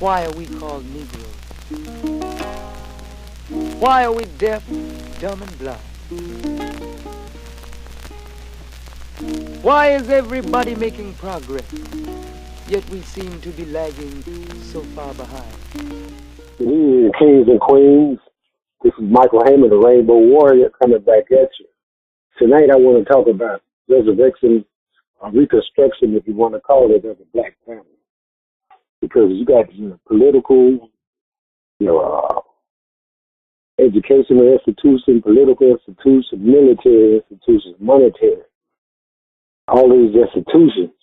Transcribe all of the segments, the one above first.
Why are we called Negroes? Why are we deaf, dumb, and blind? Why is everybody making progress, yet we seem to be lagging so far behind? Good evening, kings and queens. This is Michael Heyman, the Rainbow Warrior, coming back at you. Tonight I want to talk about resurrection or reconstruction, if you want to call it, of the black family. Because you got your political, your educational institution, political institution, military institutions, monetary, all these institutions.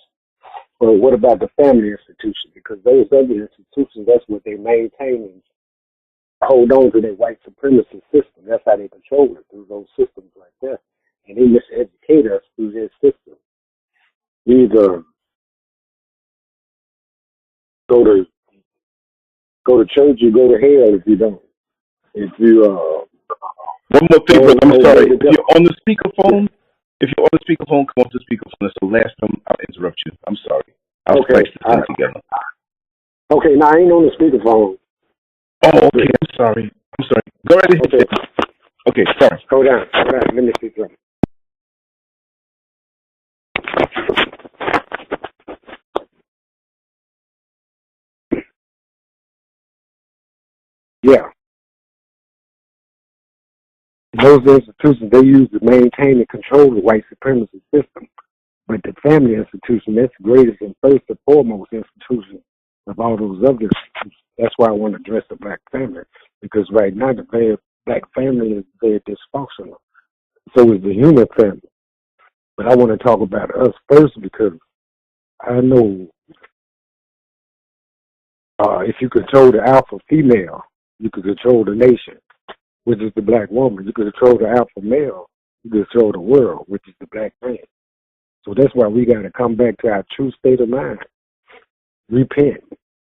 But what about the family institution? Because those other institutions, that's what they maintain and hold on to their white supremacy system. That's how they control it, through those systems like that. And they miseducate us through their system. You either go to church, you go to hell if you don't. If you one more thing, brother, I'm sorry. If you're on the speakerphone, come off the speakerphone. That's the last time I'll interrupt you. I'm sorry. I'll okay. Together. Okay, now I ain't on the speakerphone. Oh, okay. I'm sorry. Go right ahead. Okay, sorry. Hold on. Let me speak right. Yeah. Those institutions, they use to maintain and control the white supremacy system. But the family institution, that's the greatest and first and foremost institution of all those other institutions. That's why I want to address the black family. Because right now, the black family is very dysfunctional. So is the human family. But I want to talk about us first because I know if you control the alpha female, you can control the nation, which is the black woman. You can control the alpha male, you can control the world, which is the black man. So that's why we got to come back to our true state of mind. Repent,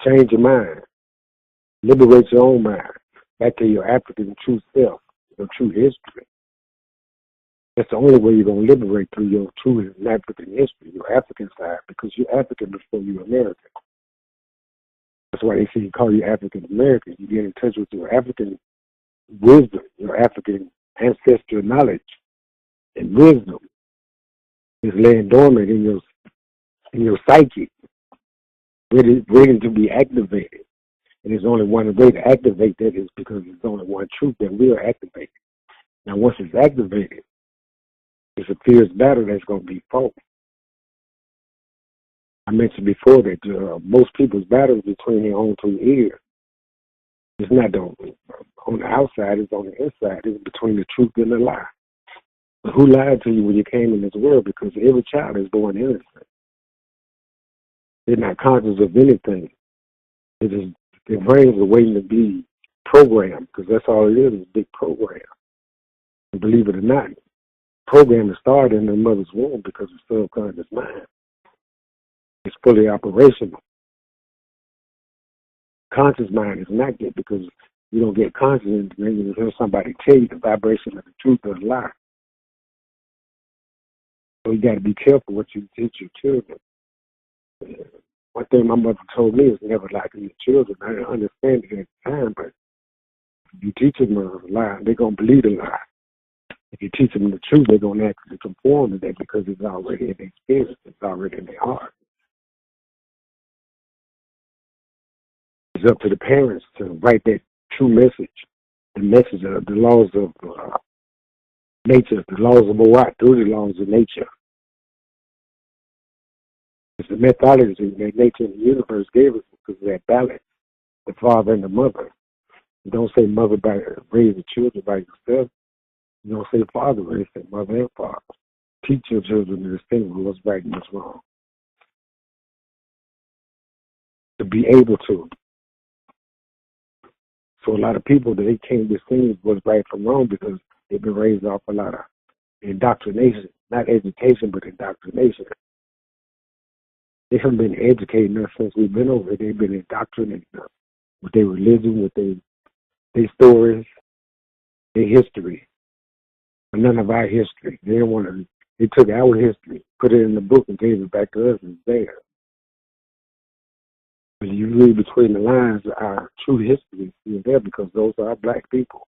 change your mind, liberate your own mind, back to your African true self, your true history. That's the only way you're going to liberate, through your true African history, your African side, because you're African before you're American. That's why they say you call you African American. You get in touch with your African wisdom, your African ancestral knowledge and wisdom is laying dormant in your psyche, waiting to be activated. And there's only one way to activate that is because there's only one truth that will activate it. Now, once it's activated, it's a fierce battle that's going to be fought. I mentioned before that most people's battles between their own two ears. It's not on the outside, it's on the inside. It's between the truth and the lie. But who lied to you when you came in this world? Because every child is born innocent. They're not conscious of anything. Their brains are waiting to be programmed, because that's all it is a big program. And believe it or not, program is started in the mother's womb because the subconscious mind is fully operational. Conscious mind is not yet, because you don't get conscious until you hear somebody tell you the vibration of the truth or the lie. So you got to be careful what you teach your children. One thing my mother told me is never lie to your children. I didn't understand it at the time, but if you teach them a lie, they're going to believe the lie. If you teach them the truth, they're going to actually conform to that because it's already in their spirit. It's already in their heart. It's up to the parents to write that true message, the message of the laws of nature, the laws of Mowat, through the laws of nature. It's the methodology that nature and the universe gave us because of that balance, the father and the mother. You don't say mother by raising children by yourself. You don't say father, but you say mother and father. Teach your children to distinguish what's right and what's wrong. To be able to. So a lot of people, they can't distinguish what's right from wrong because they've been raised off a lot of indoctrination. Not education, but indoctrination. They haven't been educating us since we've been over here. They've been indoctrinating us with their religion, with their stories, their history. But none of our history. They didn't want to. They took our history, put it in the book, and gave it back to us as theirs. When you read between the lines, our true history is there because those are black people.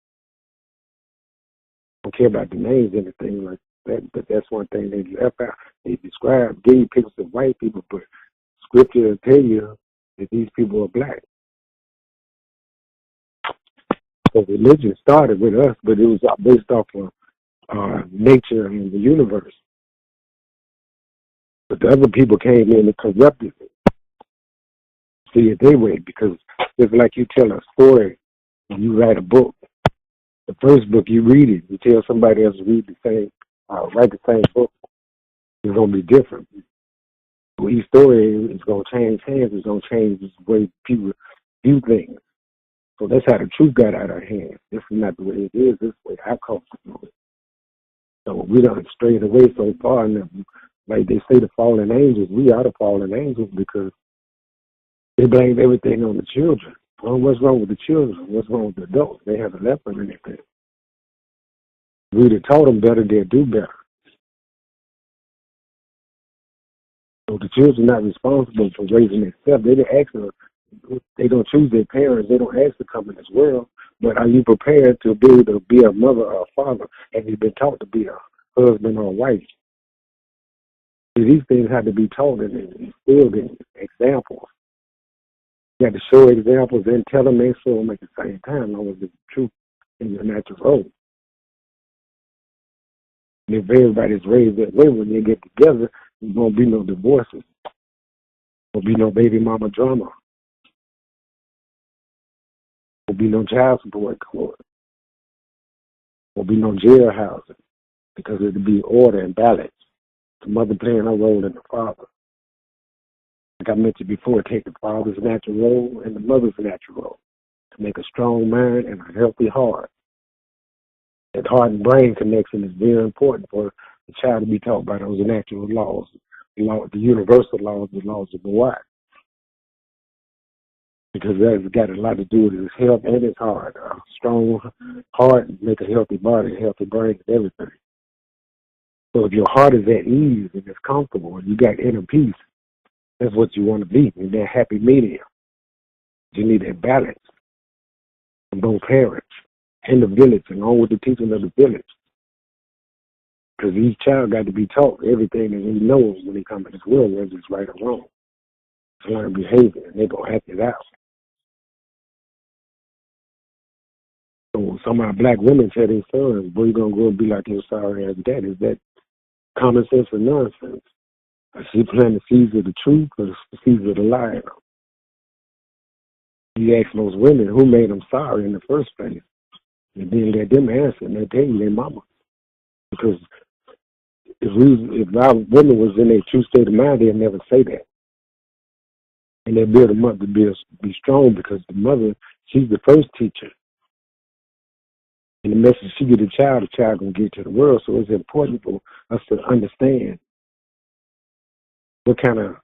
Don't care about the names, anything like that, but that's one thing they left out. They gave pictures of white people, but scripture will tell you that these people are black. So religion started with us, but it was based off of nature and the universe. But the other people came in and corrupted it. See it their way, because it's like you tell a story and you write a book. The first book you read it, you tell somebody else to read the same, write the same book. It's gonna be different. So each story is gonna change hands. It's gonna change the way people view things. So that's how the truth got out of our hands. This is not the way it is. This is the way our culture do it. So we done strayed away so far, and like they say, the fallen angels. We are the fallen angels because they blame everything on the children. Well, what's wrong with the children? What's wrong with the adults? They haven't left them anything. We'd have taught them better, they'd do better. So the children are not responsible for raising themselves. They didn't ask them. They don't choose their parents. They don't ask to come in this world. But are you prepared to be able to be a mother or a father? Have you been taught to be a husband or a wife? See, these things have to be taught and instilled in examples. You have to show examples and tell them and show them at the same time. That was the truth in your natural role. And if everybody's raised that way, when they get together, there won't be no divorces. There won't be no baby mama drama. There won't be no child support court. There won't be no jailhousing because it'll be order and balance. The mother playing her role in the father. Like I mentioned before, take the father's natural role and the mother's natural role to make a strong mind and a healthy heart. That heart and brain connection is very important for the child to be taught by those natural laws, the universal laws, the laws of the why. Because that's got a lot to do with his health and his heart. A strong heart make a healthy body, a healthy brain, and everything. So if your heart is at ease and it's comfortable and you got inner peace, that's what you want to be, in that happy medium. You need that balance from both parents and the village, and along with the teaching of the village. Because each child got to be taught everything that he knows when he comes to this world, whether it's right or wrong. To learn behavior, and they're going to act it out. So some of our black women tell their sons, boy, you're going to grow up and be like your sorry ass dad. Is that common sense or nonsense? Is she planting the seeds of the truth or the seeds of the lie? You ask those women who made them sorry in the first place, and then let them answer, and they tell you their mama. Because if our women was in their true state of mind, they'd never say that. And they build them up to be strong because the mother, she's the first teacher. And the message she get the child going to get to the world. So it's important for us to understand what kind of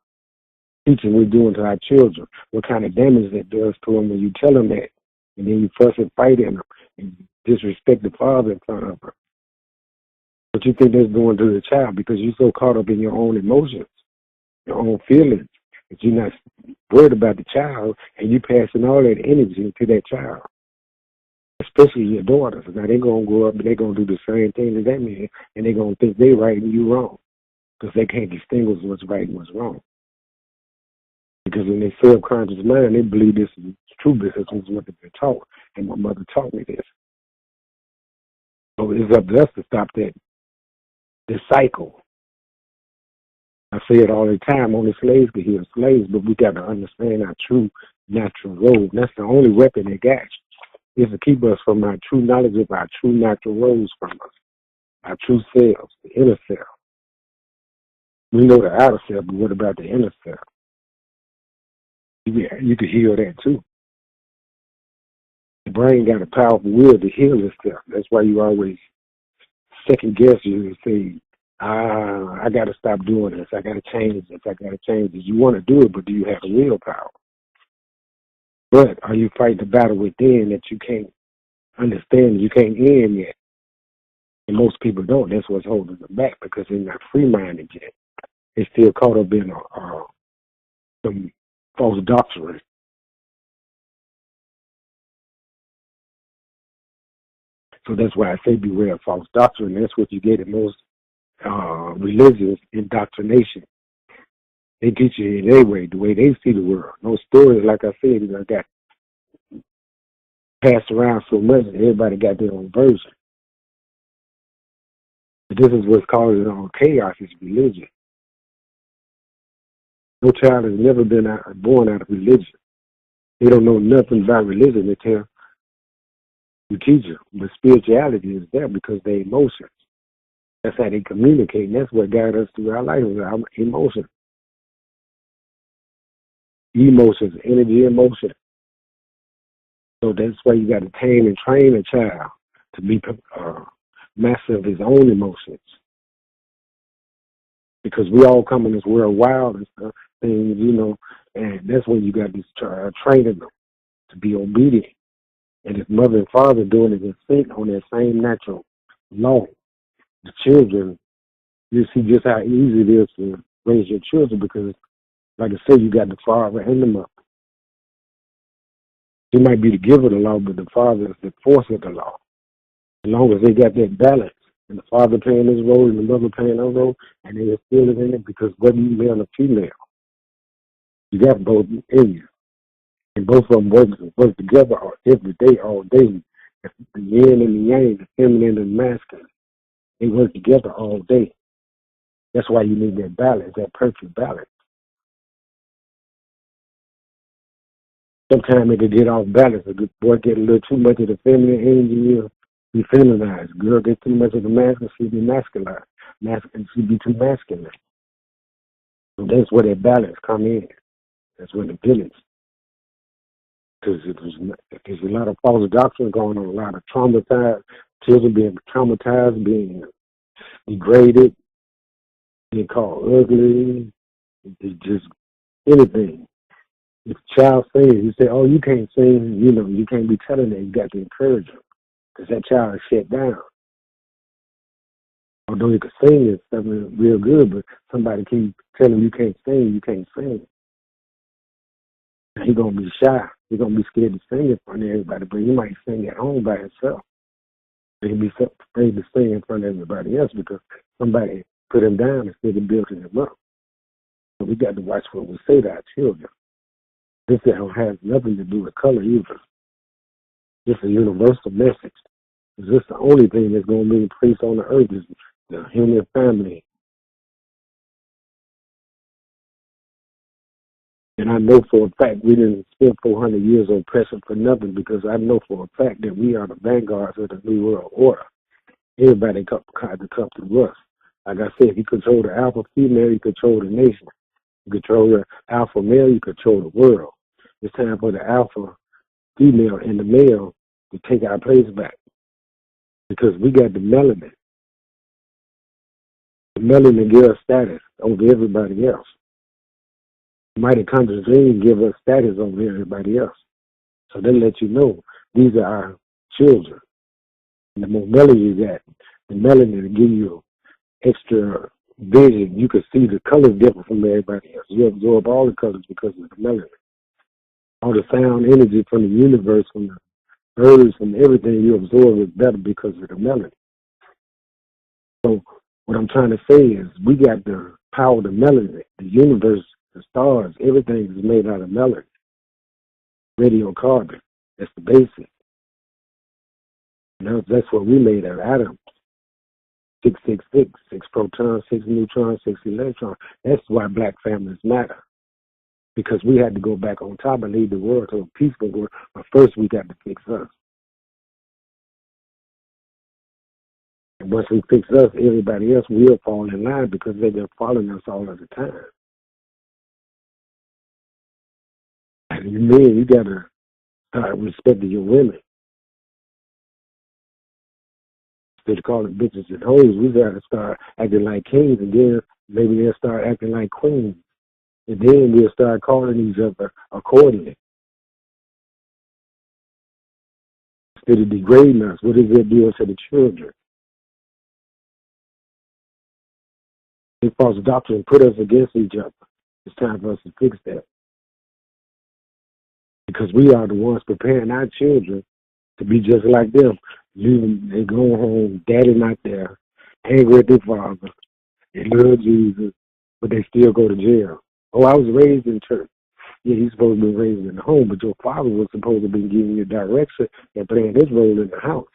teaching we're doing to our children, what kind of damage that does to them when you tell them that. And then you fuss and fight in them and disrespect the father in front of her. What you think that's doing to the child because you're so caught up in your own emotions, your own feelings, that you're not worried about the child and you passing all that energy to that child. Especially your daughters. Now they're going to grow up and they're going to do the same thing as that man, and they're going to think they're right and you wrong because they can't distinguish what's right and what's wrong. Because in their subconscious mind, they believe this is true because this is what they've been taught, and my mother taught me this. So it's up to us to stop this cycle. I say it all the time, only slaves can heal slaves, but we got to understand our true natural role. That's the only weapon they got, is to keep us from our true knowledge of our true natural roles from us, our true selves, the inner self. We know the outer self, but what about the inner self? You can heal that too. The brain got a powerful will to heal itself. That's why you always second guess you and say, I got to stop doing this. I got to change this. I got to change this. You want to do it, but do you have the willpower? But are you fighting the battle within that you can't understand, you can't end yet? And most people don't. That's what's holding them back because they're not free-minded yet. They're still caught up in some false doctrine. So that's why I say beware of false doctrine. That's what you get in most religious indoctrination. They teach you in their way, the way they see the world. No stories, like I said, got passed around so much that everybody got their own version. But this is what's causing chaos, is religion. No child has never been born out of religion. They don't know nothing about religion. They tell you, teach them. But spirituality is there because they're emotions. That's how they communicate, and that's what guides us through our life, our emotions. Emotions, energy, emotion. So that's why you got to tame and train a child to be master of his own emotions. Because we all come in this world wild and stuff, things, and that's when you got to training them to be obedient. And if mother and father doing it in sync on that same natural law, the children, you see just how easy it is to raise your children because, like I said, you got the father and the mother. He might be the giver of the law, but the father is the enforcer of the law. As long as they got that balance, and the father playing his role and the mother playing her role, and they are still in it, because whether you male or female, you got both in you. And both of them work together every day, all day. The yin and the yang, the feminine and the masculine, they work together all day. That's why you need that balance, that perfect balance. Sometimes it can get off balance. A good boy get a little too much of the feminine energy, he'll be feminized. Girl get too much of the masculine, she'll be masculinized. Masculine, she'll be too masculine. So that's where that balance come in. That's where the village. Because there's a lot of false doctrine going on, a lot of traumatized, children being traumatized, being degraded, being called ugly, it's just anything. If a child sings, you say, oh, you can't sing, you can't be telling them, you got to encourage them, because that child is shut down. Although you can sing and stuff real good, but somebody keep telling you can't sing, he's going to be shy. He's going to be scared to sing in front of everybody, but he might sing at home by himself. He'll be afraid to sing in front of everybody else because somebody put him down instead of building him up. So we got to watch what we say to our children. This has nothing to do with color either. It's a universal message. Is this the only thing that's going to be placed on the earth is the human family? And I know for a fact we didn't spend 400 years oppressing for nothing, because I know for a fact that we are the vanguards of the New World Order. Everybody had to come through us. Like I said, if you control the alpha female, you control the nation. You control the alpha male, you control the world. It's time for the alpha female and the male to take our place back, because we got the melanin. The melanin gives us status over everybody else. Mitochondrial give us status over everybody else. So they let you know these are our children. And the more melanin you got, the melanin will give you extra vision. You can see the colors different from everybody else. You absorb all the colors because of the melanin. All the sound energy from the universe, from the birds, from everything you absorb is better because of the melanin. So what I'm trying to say is we got the power of the melanin. The universe, the stars, everything is made out of melanin. Radiocarbon. That's the basic. And that's what we made out of atoms. 666, 6 protons, 6 neutrons, 6 electrons. That's why black families matter. Because we had to go back on top and lead the world to a peaceful world. But first we got to fix us. And once we fix us, everybody else will fall in line, because they've been following us all of the time. And you men, you got to start respecting your women. Instead of calling bitches and hoes, we got to start acting like kings, and then maybe they'll start acting like queens. And then we'll start calling each other accordingly. Instead of degrading us, what is it doing to the children? They false doctrine put us against each other. It's time for us to fix that. because we are the ones preparing our children to be just like them. They go home, daddy not there, angry at their father, they love Jesus, but they still go to jail. Oh, I was raised in church. Yeah, he's supposed to be raised in the home, but your father was supposed to be giving you direction and playing his role in the house.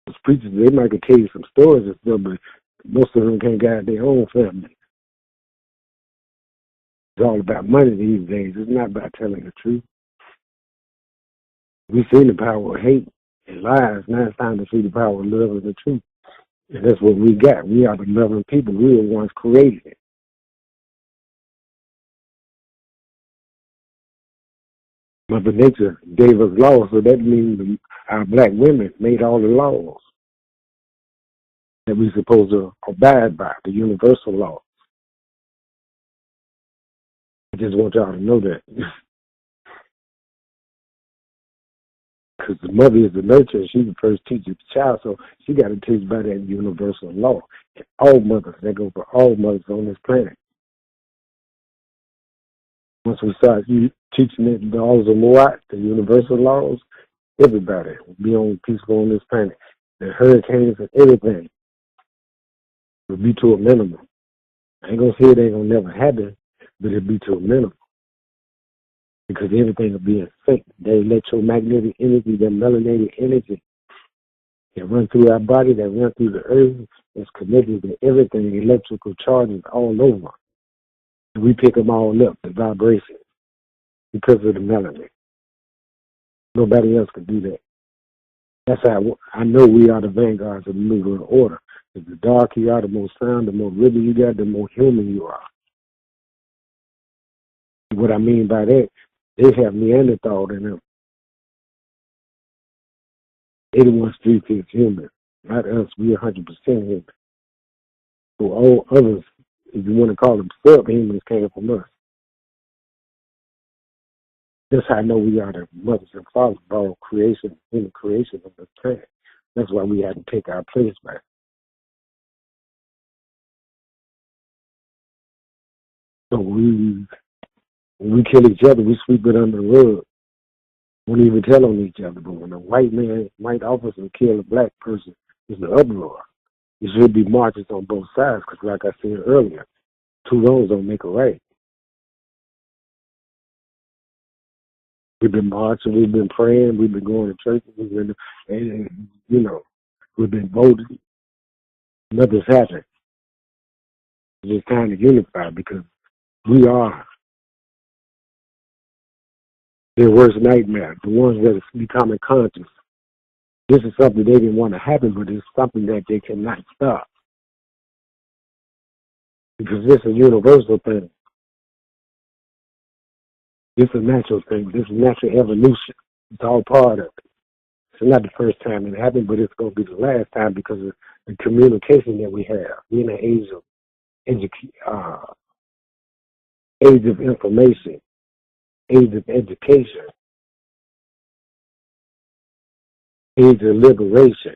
Those preachers, they might tell you some stories and stuff, but most of them can't guide their own family. It's all about money these days. It's not about telling the truth. We've seen the power of hate and lies. Now it's time to see the power of love and the truth. And that's what we got. We are the loving people. We were the ones created it. Mother Nature gave us laws, so that means our black women made all the laws that we're supposed to abide by, the universal law. I just want y'all to know that. Because the mother is the nurturer, she's the first teacher of the child, so she got to teach by that universal law. And all mothers, that goes for all mothers on this planet. Once we start teaching it, the laws of Moat, the universal laws, everybody will be peaceful on this planet. The hurricanes and everything will be to a minimum. I ain't going to say it ain't going to never happen, but it'll be to a minimum. Because everything will be in sync. The electromagnetic energy, the melanated energy that run through our body, that run through the earth, is connected to everything, electrical charges all over. And we pick them all up, the vibrations, because of the melanin. Nobody else can do that. That's how I know we are the vanguards of the New World Order. Because the darker you are, the more sound, the more rhythm you got, the more human you are. What I mean by that, they have Neanderthal in them. 81 Street is human. Not us, we're 100% human. So all others, if you want to call them subhumans, came from us. That's how I know we are the mothers and fathers of all creation, human creation of the planet. That's why we had to take our place back. So when we kill each other, we sweep it under the rug. We don't even tell on each other. But when a white officer kill a black person, it's an uproar. It should be marches on both sides, because like I said earlier, two wrongs don't make a right. We've been marching, we've been praying, we've been going to church, we've been voting. Nothing's happened. It's just time to unify, because we are their worst nightmare, the ones that are becoming conscious. This is something they didn't want to happen, but it's something that they cannot stop. Because this is a universal thing. This is a natural thing. This is natural evolution. It's all part of it. It's not the first time it happened, but it's going to be the last time because of the communication that we have. We're in an age of information, age of education, age of liberation.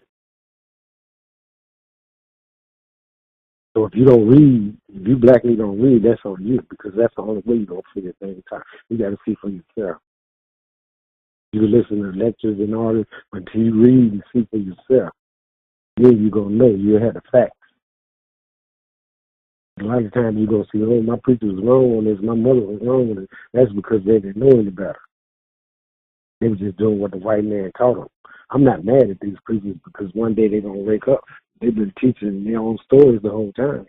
So if you don't read, if you blackly don't read, that's on you, because that's the only way you're going to figure things out. You got to see for yourself. You listen to lectures and all this, but until you read and see for yourself, then you're going to know. You had the facts. A lot of times you're going to see, oh, my preacher was wrong on this, my mother was wrong on it. That's because they didn't know any better. They were just doing what the white man taught them. I'm not mad at these preachers, because one day they're going to wake up. They've been teaching their own stories the whole time.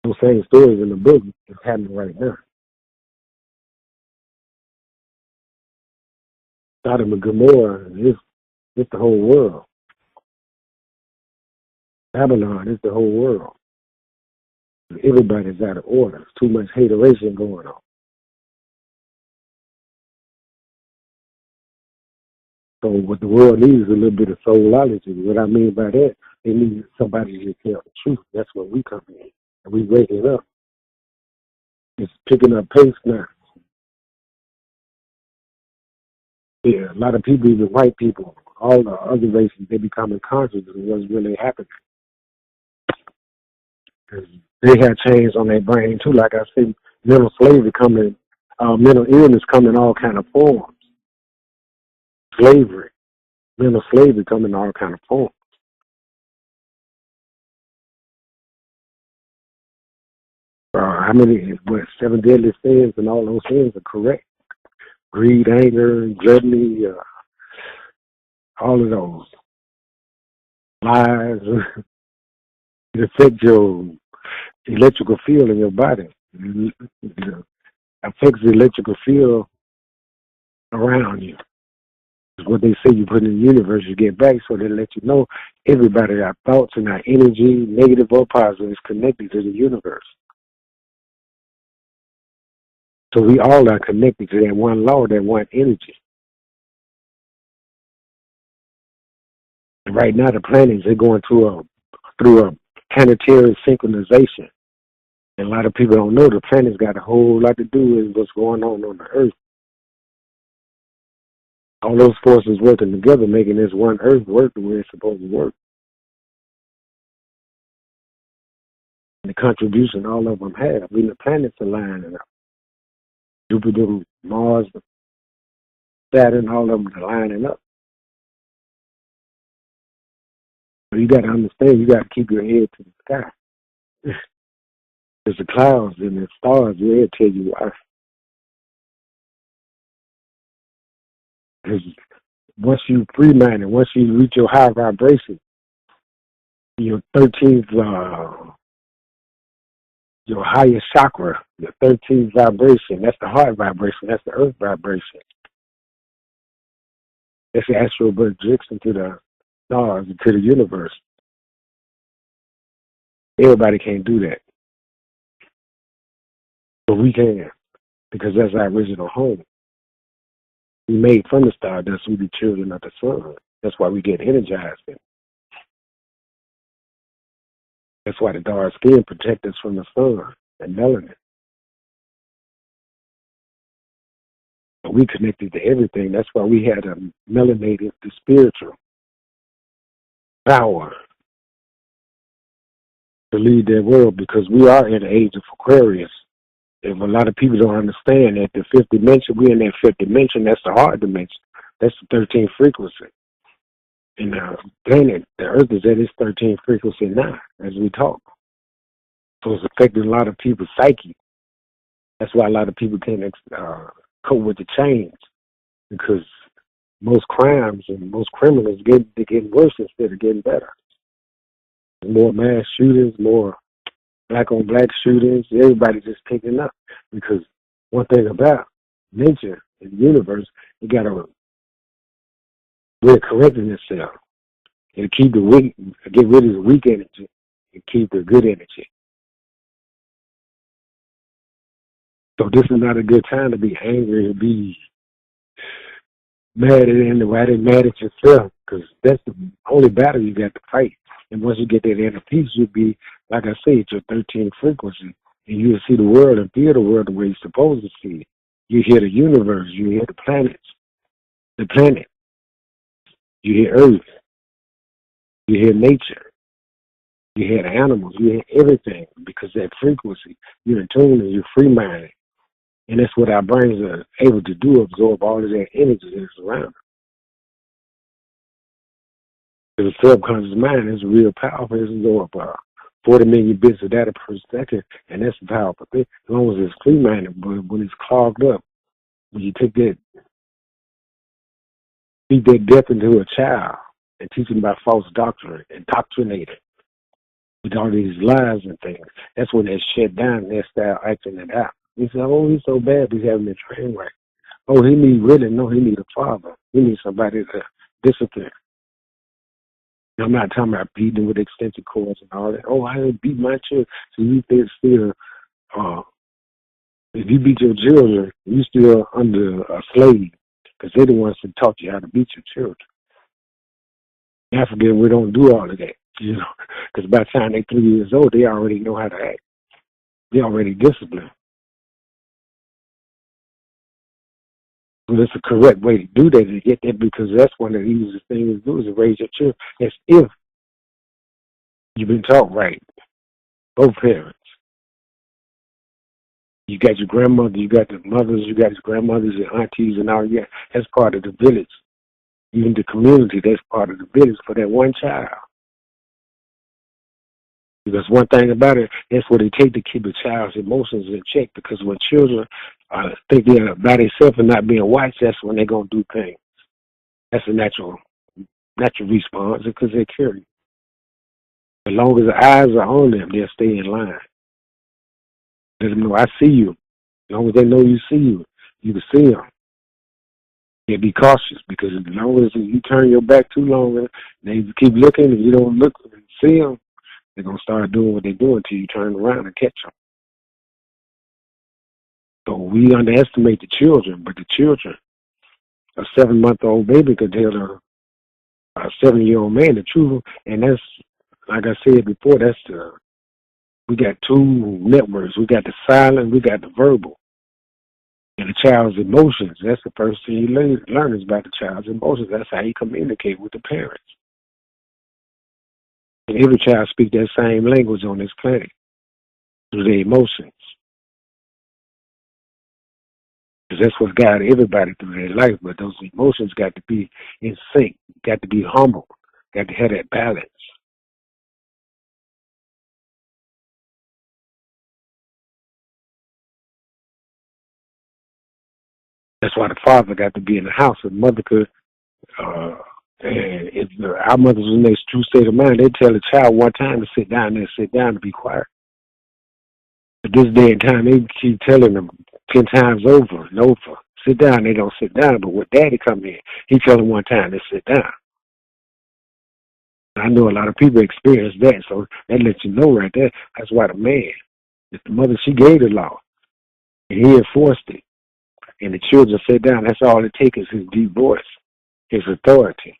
Those same stories in the book is happening right now. Sodom and Gomorrah is the whole world. Babylon is the whole world. Everybody's out of order. There's too much hateration going on. So what the world needs is a little bit of soulology. What I mean by that, they need somebody to tell the truth. That's what we come in. And we wake it up. It's picking up pace now. Yeah, a lot of people, even white people, all the other races, they becoming conscious of what's really happening. Because they have change on their brain too. Like I said, Mental slavery coming, mental illness come in all kind of forms. Slavery, mental slavery come in all kind of forms. How many, what, 7 deadly sins, and all those sins are correct. Greed, anger, gluttony, all of those. Lies, it affects your electrical field in your body. It affects the electrical field around you. It's what they say you put in the universe, you get back, so they let you know everybody, our thoughts and our energy, negative or positive, is connected to the universe. So we all are connected to that one law, that one energy. And right now, the planets, they're going through a planetary synchronization. And a lot of people don't know the planets got a whole lot to do with what's going on the Earth. All those forces working together, making this one Earth work the way it's supposed to work. And the contribution all of them have. I mean, the planets are lining up. Jupiter, Mars, Saturn, all of them are lining up. So you got to understand, you got to keep your head to the sky. There's the clouds and the stars, they'll tell you why. Because once you free-minded, once you reach your high vibration, your 13th, your highest chakra, your 13th vibration, that's the heart vibration, that's the earth vibration. That's the astral projection to the stars, to the universe. Everybody can't do that. But we can, because that's our original home. We made from the stardust, we be children of the sun. That's why we get energized. That's why the dark skin protects us from the sun and melanin. But we connected to everything. That's why we had a melanated, the spiritual power to lead that world, because we are in the age of Aquarius. If a lot of people don't understand that the fifth dimension, we're in that fifth dimension, that's the heart dimension. That's the 13th frequency. And the planet, the Earth is at its 13th frequency now, as we talk. So it's affecting a lot of people's psyche. That's why a lot of people can't cope with the change, because most crimes and most criminals they're getting worse instead of getting better. There's more mass shootings, more black-on-black shootings. Everybody's just picking up, because one thing about nature and the universe, it got to we're correcting itself and keep the weak, get rid of the weak energy and keep the good energy. So this is not a good time to be angry and be mad at anybody, mad at yourself, because that's the only battle you got to fight. And once you get that inner peace, you'll be, like I said, your 13th frequency, and you'll see the world and feel the world the way you're supposed to see it. You hear the universe, you hear the planet, you hear Earth, you hear nature, you hear the animals, you hear everything, because that frequency, you're in tune and you're free-minded. And that's what our brains are able to do, absorb all of that energy that's around us. The subconscious mind is real powerful. It's absorb 40 million bits of data per second, and that's a powerful thing, as long as it's free-minded. But when it's clogged up, when you take that, feed that death into a child and teach them about false doctrine, indoctrinate it with all these lies and things, that's when they shut down and they start acting it out. He said, oh, he's so bad, he's having a train wreck. Oh, he needs a father. He needs somebody to discipline. I'm not talking about beating with extension cords and all that. Oh, I didn't beat my children. So you think still, if you beat your children, you still under a slave, because they're the ones that taught you how to beat your children. In Africa, we don't do all of that, because by the time they're 3 years old, they already know how to act. They're already disciplined. So that's a correct way to do that, to get that, because that's one of the easiest things to do, is to raise your children. As if you've been taught right, both parents. You got your grandmother, you got the mothers, you got your grandmothers, your aunties, and all. Yeah, that's part of the village. Even the community, that's part of the village for that one child. Because one thing about it, that's what it takes to keep a child's emotions in check. Because when children think they're by themselves and not being watched, that's when they're going to do things. That's a natural response because they're curious. As long as the eyes are on them, they'll stay in line. Let them know, I see you. As long as they know you see you, you can see them. Yeah, be cautious because as long as you turn your back too long and they keep looking and you don't look and see them, they're going to start doing what they're doing until you turn around and catch them. So we underestimate the children, but the children, a 7-month-old baby could tell a 7-year-old man the truth, and that's, like I said before, we got two networks. We got the silent, we got the verbal. And the child's emotions, that's the first thing you learn is about the child's emotions. That's how you communicate with the parents. And every child speaks that same language on this planet, through their emotions. Because that's what's guided everybody through their life, but those emotions got to be in sync, got to be humble, got to have that balance. That's why the father got to be in the house. The mother could, and if our mothers was in their true state of mind, they'd tell the child one time to sit down to be quiet. But this day and time, they keep telling them 10 times over and over, sit down. They don't sit down. But when daddy come in, he tell them one time to sit down. I know a lot of people experience that, so that lets you know right there. That's why the man, if the mother, she gave the law, and he enforced it, and the children sit down, that's all it takes is his deep voice, his authority.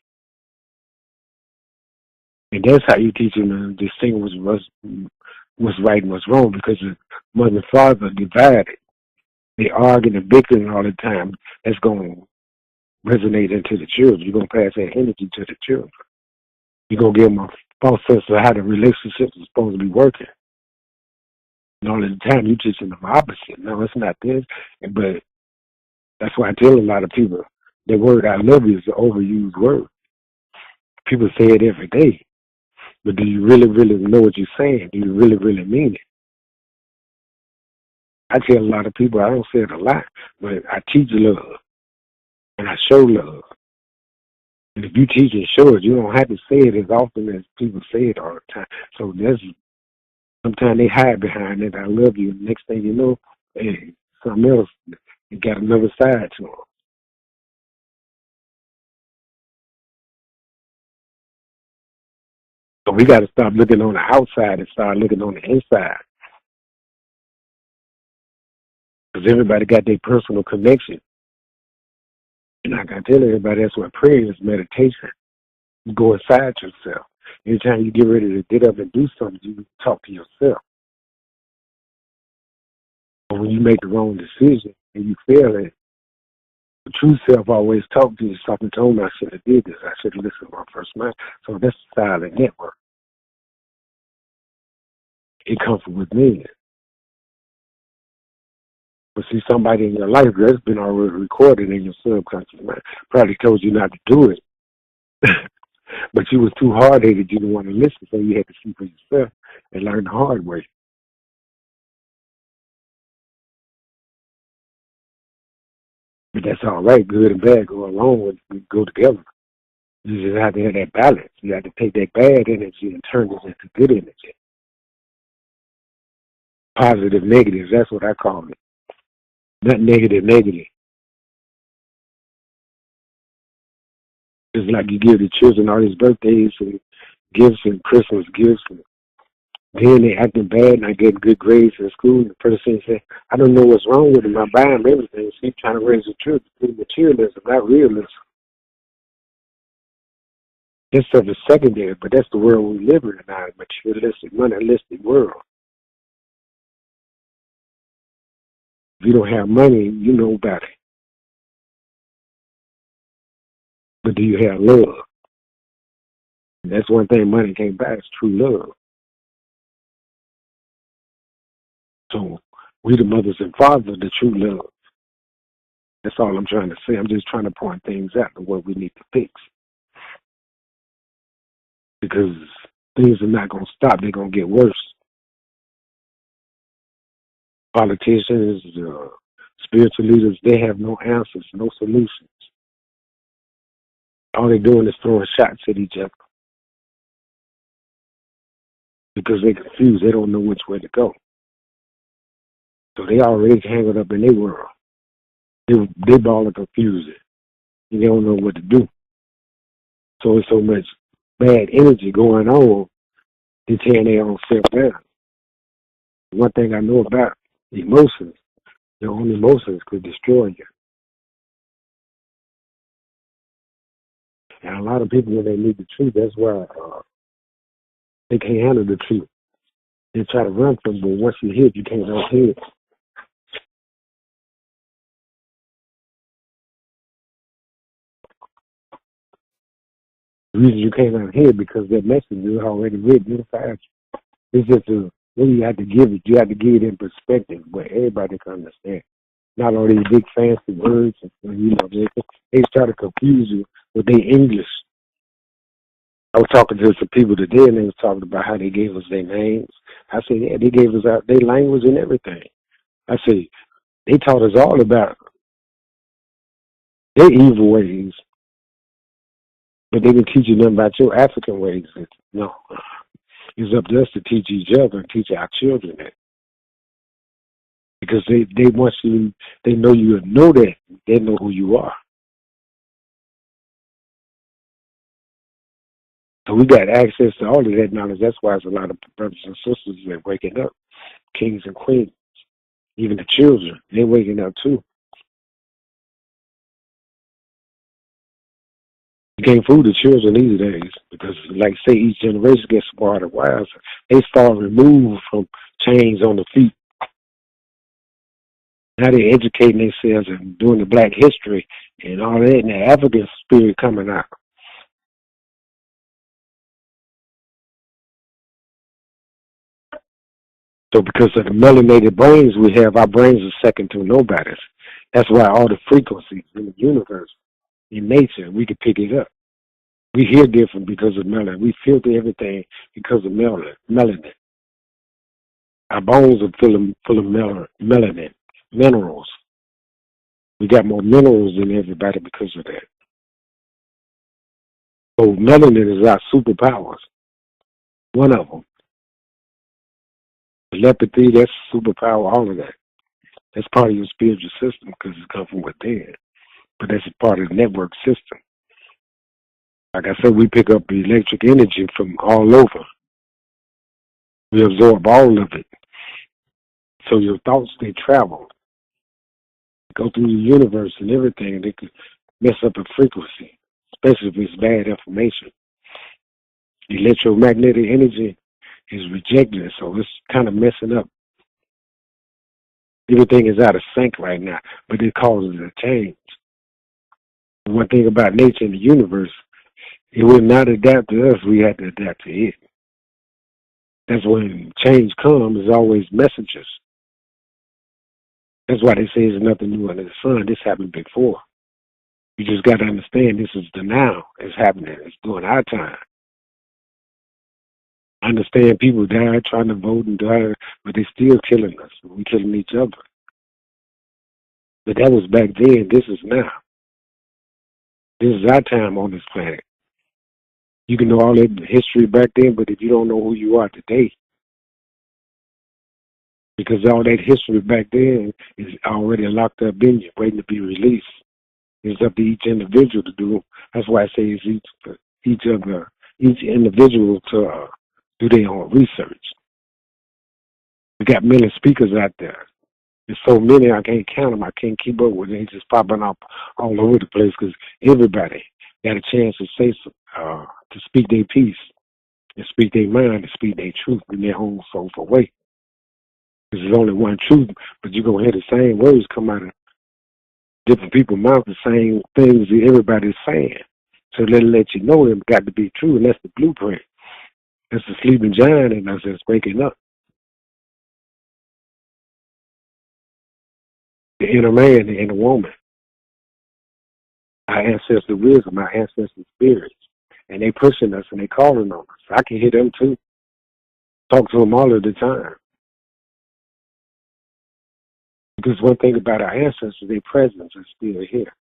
And that's how you teach them to distinguish what's right and what's wrong, because the mother and father divided. They argue and bickering all the time. That's going to resonate into the children. You're going to pass that energy to the children. You're going to give them a false sense of how the relationship is supposed to be working. And all the time you're teaching them opposite. No, it's not this. But that's why I tell a lot of people, the word I love you is an overused word. People say it every day. But do you really, really know what you're saying? Do you really, really mean it? I tell a lot of people, I don't say it a lot, but I teach love. And I show love. And if you teach and show it, you don't have to say it as often as people say it all the time. So that's, sometimes they hide behind it. I love you. And next thing you know, hey, something else, you got another side to them. So we got to stop looking on the outside and start looking on the inside. Because everybody got their personal connection. And like I tell everybody, that's what prayer is, meditation. You go inside yourself. Anytime you get ready to get up and do something, you talk to yourself. But when you make the wrong decision and you fail it, the true self always talks to you. Something told me I should have did this. I should have listened to my first mind. So that's the silent network. It comes from within. But see, somebody in your life that's been already recorded in your subconscious mind probably told you not to do it. But you was too hard-headed. You didn't want to listen, so you had to see for yourself and learn the hard way. But that's all right. Good and bad go along with, go together. You just have to have that balance. You have to take that bad energy and turn it into good energy. Positive, negatives, that's what I call it. Not negative, negative. It's like you give the children all these birthdays and gifts and Christmas gifts, and then they acting bad and I get good grades in school. And the person says, I don't know what's wrong with them. I buy them everything. She's trying to raise the children through materialism, not realism. This stuff is secondary, but that's the world we live in now, a materialistic, money-listic world. If you don't have money, you know about it. But do you have love? And that's one thing money can't buy, is true love. So We the mothers and fathers of the true love. That's all I'm trying to say. I'm just trying to point things out to what we need to fix. Because things are not going to stop. They're going to get worse. Politicians, spiritual leaders, they have no answers, no solutions. All they're doing is throwing shots at each other. Because they're confused. They don't know which way to go. So they already tangled up in their world. They ball of confusion. And they don't know what to do. So it's so much bad energy going on, they're tearing their own self down. One thing I know about emotions, your own emotions could destroy you. And a lot of people, when they need the truth, that's why they can't handle the truth. They try to run from it, but once you hear it, you can't unhear it. The reason you can't unhear it because that message is already written inside you. It's just when you have to give it, you have to give it in perspective where everybody can understand. Not all these big fancy words, they try to confuse you with their English. I was talking to some people today, and they was talking about how they gave us their names. I said, yeah, they gave us their language and everything. I said, they taught us all about their evil ways, but they didn't teach you nothing about your African ways. No, it's up to us to teach each other and teach our children that. Because they want you, they know you know that, they know who you are. So we got access to all of that knowledge. That's why there's a lot of brothers and sisters that are waking up, kings and queens, even the children, they're waking up too. You can't fool the children these days because, like say, each generation gets smarter, wiser. They start removed from chains on the feet. Now they're educating themselves and doing the black history and all that, and the African spirit coming out. So because of the melanated brains we have, our brains are second to nobody's. That's why all the frequencies in the universe, in nature, we can pick it up. We hear different because of melanin. We filter everything because of melanin. Our bones are full of melanin, minerals. We got more minerals than everybody because of that. So melanin is our superpowers. One of them. Telepathy, that's superpower, all of that. That's part of your spiritual system because it comes from within. But that's a part of the network system. Like I said, we pick up electric energy from all over. We absorb all of it. So your thoughts, they travel. Go through the universe and everything, and they could mess up a frequency, especially if it's bad information. Electromagnetic energy is rejected, so it's kind of messing up. Everything is out of sync right now, but it causes a change. One thing about nature and the universe, it will not adapt to us, we have to adapt to it. That's when change comes, there's always messages. That's why they say there's nothing new under the sun. This happened before. You just got to understand this is the now. It's happening. It's during our time. I understand people die trying to vote and die, but they're still killing us. We're killing each other. But that was back then. This is now. This is our time on this planet. You can know all that history back then, but if you don't know who you are today, because all that history back then is already locked up in you, waiting to be released. It's up to each individual to do. That's why I say it's each individual to do their own research. We got many speakers out there. There's so many I can't count them. I can't keep up with them. They just popping up all over the place because everybody got a chance to say to speak their piece, and speak their mind, to speak their truth in their own soulful way. Because there's only one truth, but you're going to hear the same words come out of different people's mouths, the same things that everybody's saying. So let you know them got to be true, and that's the blueprint. That's the sleeping giant in us that's waking up. the inner man, the inner woman, our ancestor wisdom, our ancestor spirits. And they pushing us and they calling on us. I can hear them too. Talk to them all of the time. Because one thing about our ancestors, their presence is still here.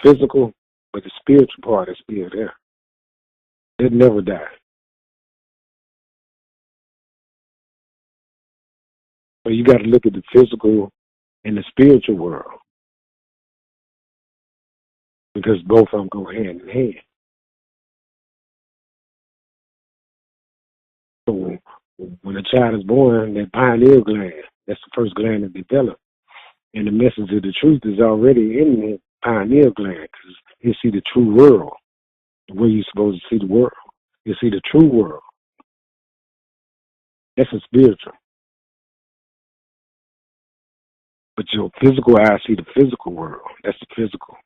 Physical, but the spiritual part is still there. It never die. So you got to look at the physical and the spiritual world, because both of them go hand in hand. So when a child is born, that pineal gland, that's the first gland to develop. And the message of the truth is already in the pineal gland, because you see the true world, the way you're supposed to see the world. You see the true world. That's a spiritual. But your physical eye see the physical world. That's the physical.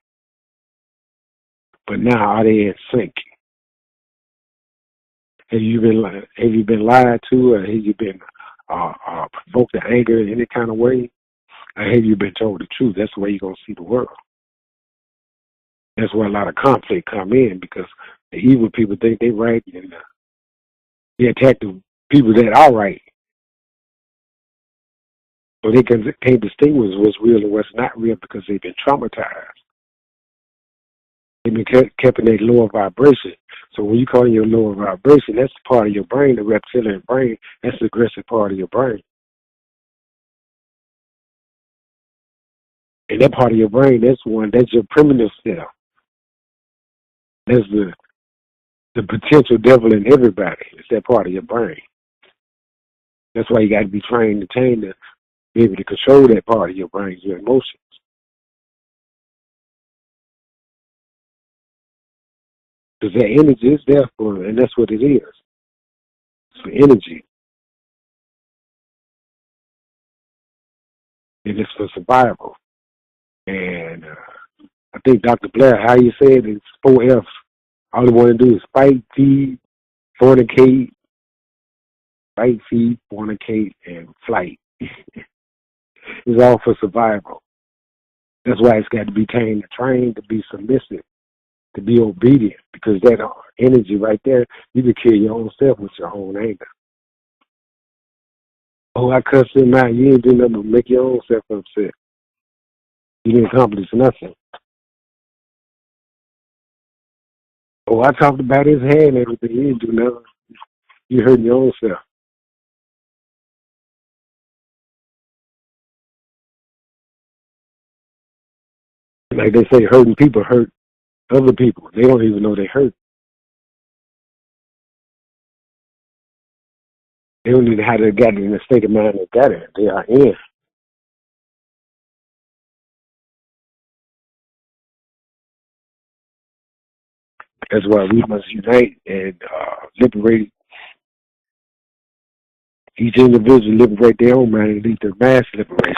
But now are they in sync? Have you been lied to, or have you been provoked to anger in any kind of way? Or have you been told the truth? That's the way you're gonna see the world. That's where a lot of conflict come in, because the evil people think they right, and they attack the people that are right. So they can't distinguish what's real and what's not real, because they've been traumatized. They've been kept in a lower vibration. So when you call it your lower vibration, that's the part of your brain, the reptilian brain. That's the aggressive part of your brain. And that part of your brain, that's your primitive self. That's the potential devil in everybody. It's that part of your brain. That's why you got to be trained to be able to control that part of your brain, your emotions. Because that energy is there for, and that's what it is. It's for energy. And it's for survival. And I think Dr. Blair, how you said it's 4 F's. All they want to do is fight, feed, fornicate, and flight. It's all for survival. That's why it's got to be trained to be submissive, to be obedient, because that energy right there, you can kill your own self with your own anger. Oh, I cussed him out. You ain't do nothing but make your own self upset. You didn't accomplish nothing. Oh, I talked about his hair and everything. You didn't do nothing. You hurt your own self. Like they say, hurting people hurt other people. They don't even know they hurt. They don't even know how they got in the state of mind they got it. They are in. That's why we must unite and liberate each individual, liberate their own mind and lead to mass liberation.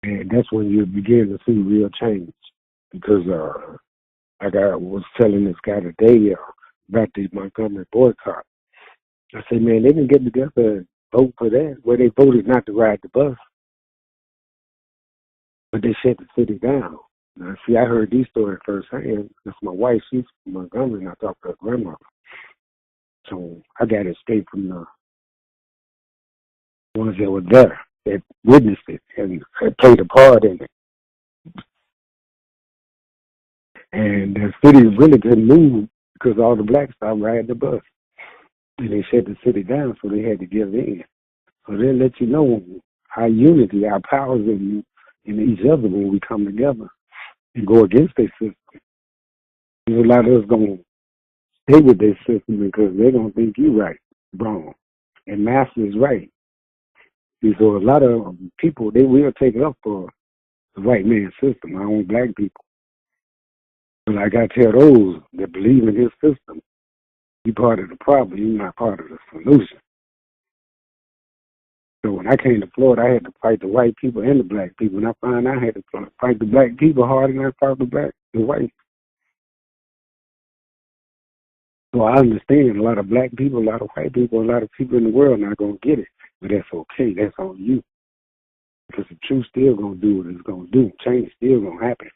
And that's when you begin to see real change. Because like I was telling this guy today about the Montgomery boycott. I said, man, they can get together and vote for that, where they voted not to ride the bus, but they shut the city down. Now, see, I heard these stories firsthand. That's my wife. She's from Montgomery, and I talked to her grandmother. So I got to escape from the ones that were there, that witnessed it, and had played a part in it. And the city really couldn't move because all the blacks stopped riding the bus. And they shut the city down, so they had to give in. So they let you know our unity, our powers in each other when we come together and go against their system. There's a lot of us going to stay with their system because they're going to think you right, wrong. And master is right. And so a lot of people, they will take it up for the white man's system, our own black people. But I got to tell those that believe in his system, you're part of the problem, you're not part of the solution. So when I came to Florida, I had to fight the white people and the black people. And I found I had to fight the black people harder than I fought the white. So I understand a lot of black people, a lot of white people, a lot of people in the world not going to get it. But that's okay. That's on you. Because the truth still going to do what it's going to do. Change still going to happen.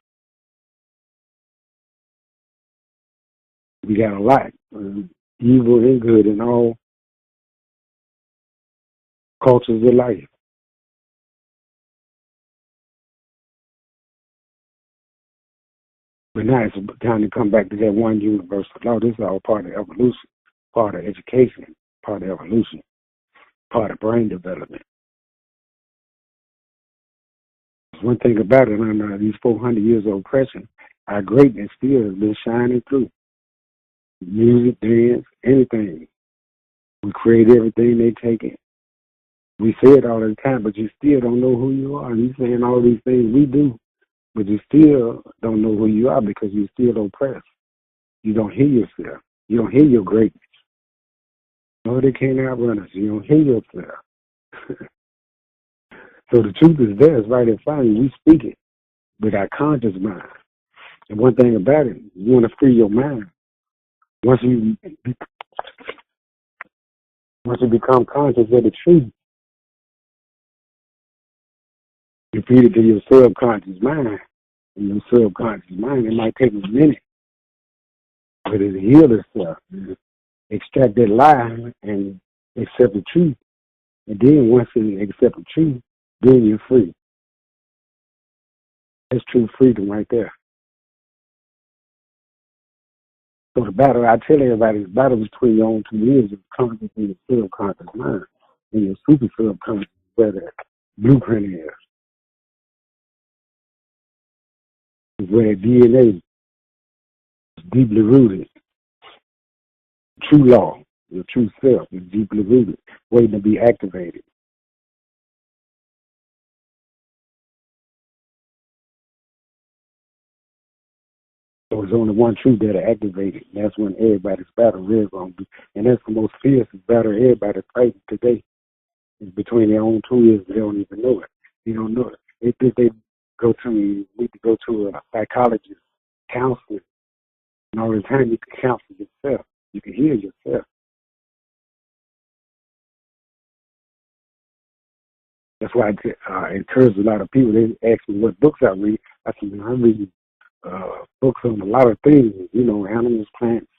We got a lot of evil and good in all cultures of life. But now it's time to come back to that one universal law. This is all part of evolution, part of education, part of evolution, part of brain development. One thing about it, under these 400 years of oppression, our greatness still has been shining through. Music, dance, anything. We create everything they take in. We say it all the time, but you still don't know who you are. You saying all these things we do, but you still don't know who you are because you're still oppressed. You don't hear yourself. You don't hear your greatness. No, they can't outrun us. You don't hear yourself. So the truth is there. It's right in front of you. We speak it with our conscious mind. And one thing about it, you want to free your mind. Once you become conscious of the truth, you feed it to your subconscious mind. And your subconscious mind, it might take a minute, but it heals itself. Extract that lie and accept the truth. And then once you accept the truth, then you're free. That's true freedom right there. So the battle, I tell everybody, the battle between your own two ears is conscious and your subconscious mind. And your super subconscious is where the blueprint is. It's where DNA is deeply rooted. True law, your true self is deeply rooted, waiting to be activated. So there's only one truth that are activated. And that's when everybody's battle is going to be. And that's the most fierce battle everybody's fighting today. It's between their own two ears. They don't even know it. You don't know it. They think they need to go to a psychologist, counselor. And all the time you can counsel yourself. You can heal yourself. That's why I encourage a lot of people. They ask me what books I read. I said, I read books on a lot of things, animals, plants.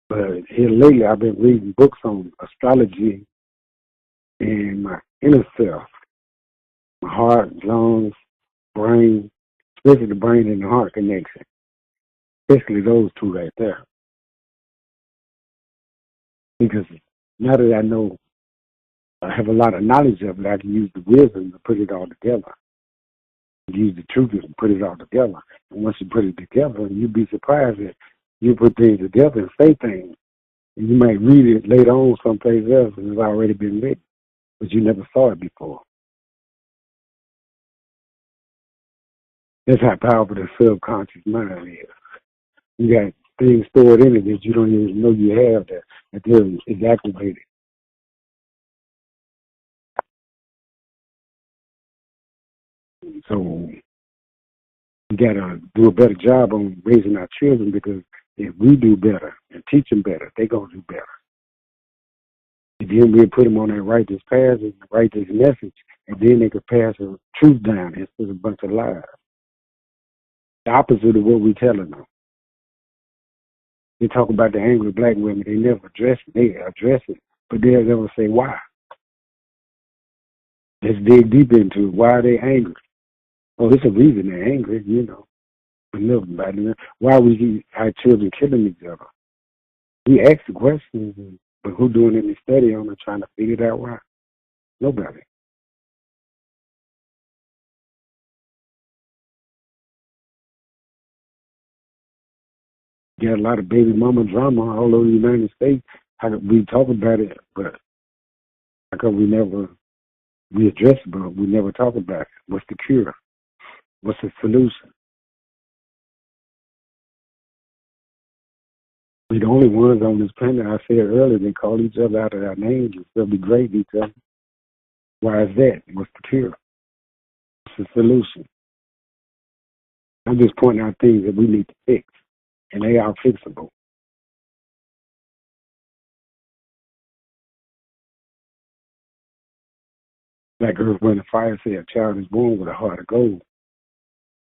But here lately, I've been reading books on astrology and my inner self, my heart, lungs, brain, especially the brain and the heart connection, especially those two right there. Because now that I know, I have a lot of knowledge of it, I can use the wisdom to put it all together. Use the truth and put it all together. And once you put it together, you'd be surprised that you put things together and say things. And you might read it later on someplace else and it's already been written, but you never saw it before. That's how powerful the subconscious mind is. You got things stored in it that you don't even know you have that until it's activated. So we got to do a better job on raising our children because if we do better and teach them better, they're going to do better. And then we'll put them on that righteous path and righteous message, and then they could pass the truth down instead of a bunch of lies. The opposite of what we're telling them. They talk about the angry black women. They never address it. They address it, but they'll never say why. Let's dig deep into it. Why are they angry? Oh, there's a reason they're angry, But nobody. Why we our children killing each other? We ask the questions, but who doing any study on it trying to figure it out why? Nobody. Got a lot of baby mama drama all over the United States. We talk about it, but how come we address it, but we never talk about it? What's the cure? What's the solution? We're the only ones on this planet, I said earlier, they call each other out of our names and still degrade each other. Why is that? What's the cure? What's the solution? I'm just pointing out things that we need to fix, and they are fixable. Like Earth, Wind, and Fire say, a child is born with a heart of gold.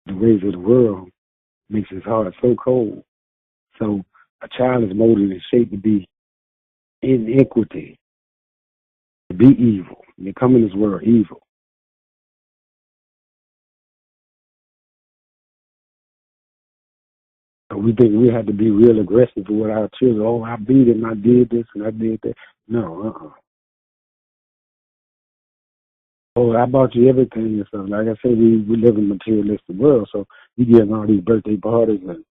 The ways of the world makes his heart so cold. So a child is molded and shaped to be iniquity, to be evil. They come in this world evil. So we think we have to be real aggressive with our children. Oh, I beat him, I did this and I did that. No, Oh, I bought you everything and stuff. Like I said, we live in a materialistic world, so you get all these birthday parties and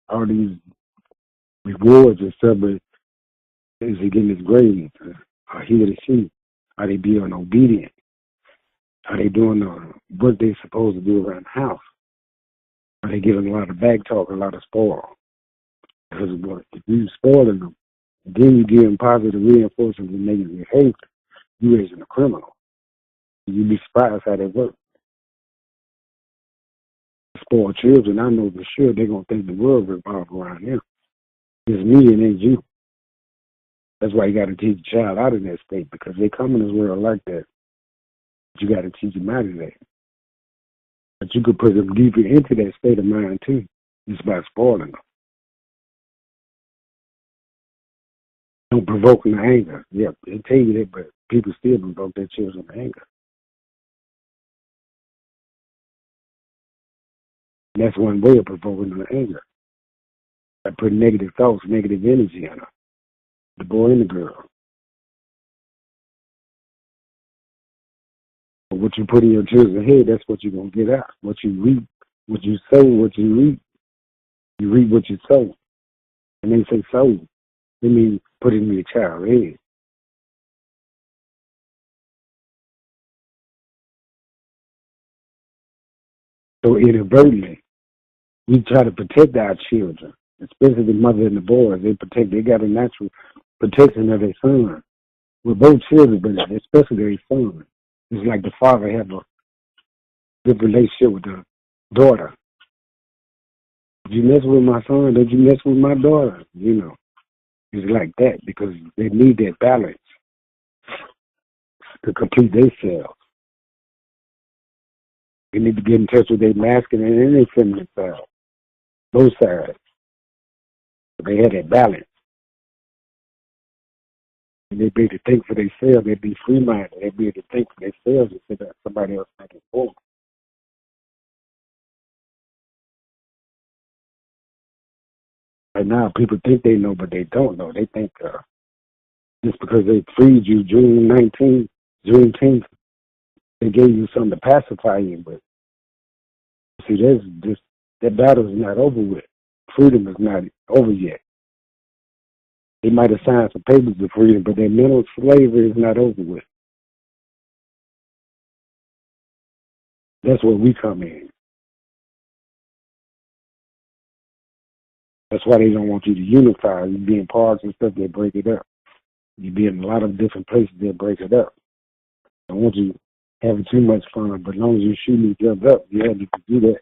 all these rewards and stuff, but is he getting his grades? Are he or she? Are they being obedient? Are they doing what they're supposed to do around the house? Are they giving a lot of back talk, a lot of spoil? Because if you spoiling them, then you give them positive reinforcements and negative behavior, you raising a criminal. You'd be surprised how they work. Spoiled children, I know for sure they're going to think the world revolves around them. It's me and it's you. That's why you got to teach a child out of that state, because they come in this world like that. But you got to teach them out of that. But you could put them deeper into that state of mind too, just by spoiling them. Don't provoke them to anger. Yeah, they tell you that, but people still provoke their children to anger. And that's one way of provoking them to anger. By putting negative thoughts, negative energy in them, the boy and the girl. But what you put in your children's head, that's what you're going to get out. What you reap, what you sow, what you reap. You reap what you sow. And they say sow, they mean put it in your child's head. So inadvertently, we try to protect our children, especially the mother and the boys. They got a natural protection of their son. With both children, but especially their son. It's like the father have a good relationship with the daughter. Did you mess with my son? Did you mess with my daughter? You know, it's like that because they need that balance to complete themselves. They need to get in touch with their masculine and their feminine side, both sides. So they have that balance. And they be able to think for themselves. They be free-minded. They be able to think for themselves instead of somebody else thinking for them. Right now, people think they know, but they don't know. They think just because they freed you Juneteenth, they gave you something to pacify you. But see, that battle is not over with. Freedom is not over yet. They might have signed some papers of freedom, but their mental slavery is not over with. That's where we come in. That's why they don't want you to unify. You be in parks and stuff, they break it up. You be in a lot of different places, they break it up. I don't want you having too much fun, but as long as you shoot each other up, yeah, you can do that.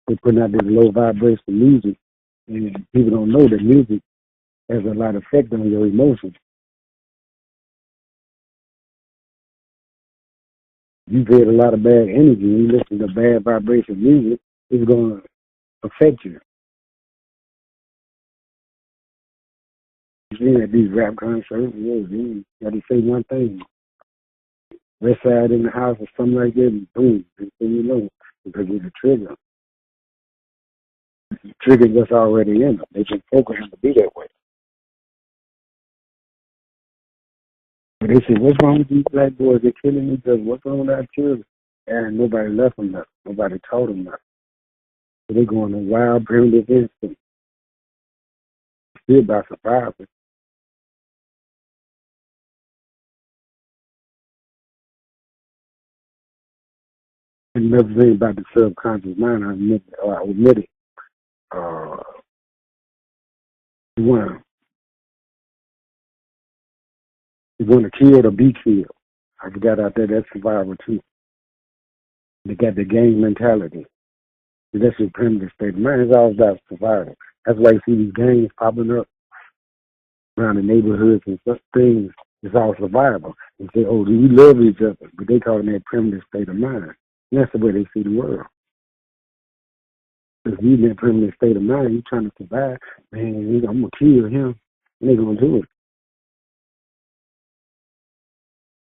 They're putting out this low vibration music, and people don't know that music has a lot of effect on your emotions. You've had a lot of bad energy, and you listen to bad vibration music, it's going to affect you. You see at these rap concerts, yeah, you got to say one thing. West side in the house or something like that, and boom, and so you know, because it's a trigger. The trigger that's already in them. They can program to be that way. But they say, what's wrong with these black boys? They're killing each other. What's wrong with our children? And nobody left them nothing. Nobody told them nothing. So they're going on wild, primitive instinct. Still about surviving. Another thing about the subconscious mind, I admit it. You want to kill or be killed. I forgot out there, that's survival too. They got the gang mentality. That's your primitive state of mind. It's all about survival. That's why you see these gangs popping up around the neighborhoods and such things. It's all survival. and say, oh, do we love each other? But they call it that primitive state of mind. And that's the way they see the world. If you in that primitive state of mind, you trying to survive, man, I'm going to kill him. And they're going to do it.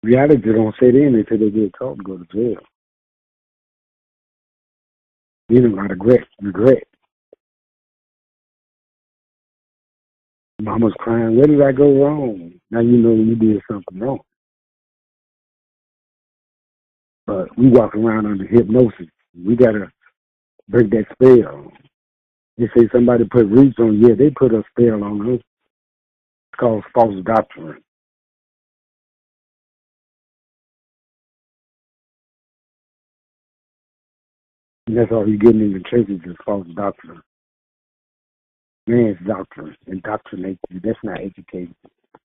Reality don't set in until they get caught and go to jail. You don't got regret. Mama's crying, where did I go wrong? Now you know you did something wrong. But we walk around under hypnosis. We got to break that spell. They say somebody put roots on, yeah, they put a spell on us. It's called false doctrine. And that's all you're getting in the churches is false doctrine. Man's doctrine, indoctrinate you. That's not educated.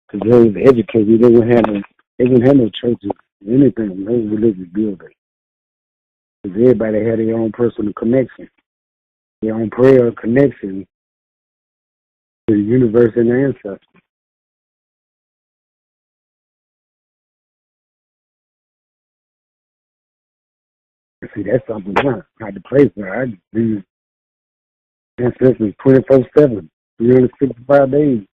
Because they was educated, they wouldn't have no churches, anything, no religious building. Because everybody had their own personal connection, their own prayer connection to the universe and the ancestors. And see, that's something not the place where I do ancestors 24/7, 365 days.